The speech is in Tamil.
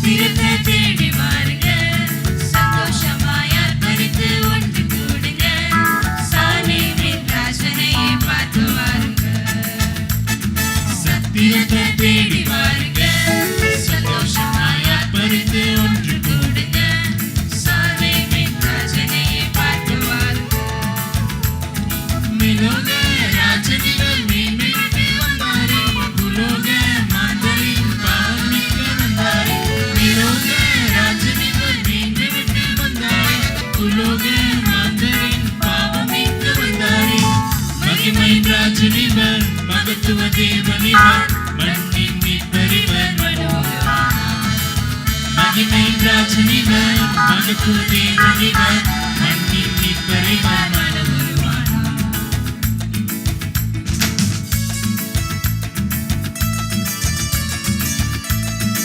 சத்திரத்தை தேடி வாருங்க, சந்தோஷமாய் அர்ப்பணித்து ஒன்று கூடுங்க, சாலேமின் ராஜனையே பார்த்து வாருங்க. சத்திரத்தை தேடி வாருங்க, சந்தோஷமாய் அர்ப்பணித்து ஒன்று கூடுங்க, சாலேமின் ராஜனையே பார்த்து வாருங்க. மிலோக ராஜனிகள் மேன்மைக்கு வந்தாரே, புலோக மாந்தரின் பாவம் நீக்க வந்தாரே. மிலோக ராஜனிகள் மேன்மைக்கு வந்தாரே, புலோக மாந்தரின் பாவம் நீக்க வந்தாரே. மகிமையின் ராஜனிவர், மகத்துவ தேவனிவர், மண்ணின் மீட்பரிவர் மனோகரா. மகிமையின் ராஜனிவர், மகத்துவ தேவனிவர், மண்ணின் மீட்பரிவர்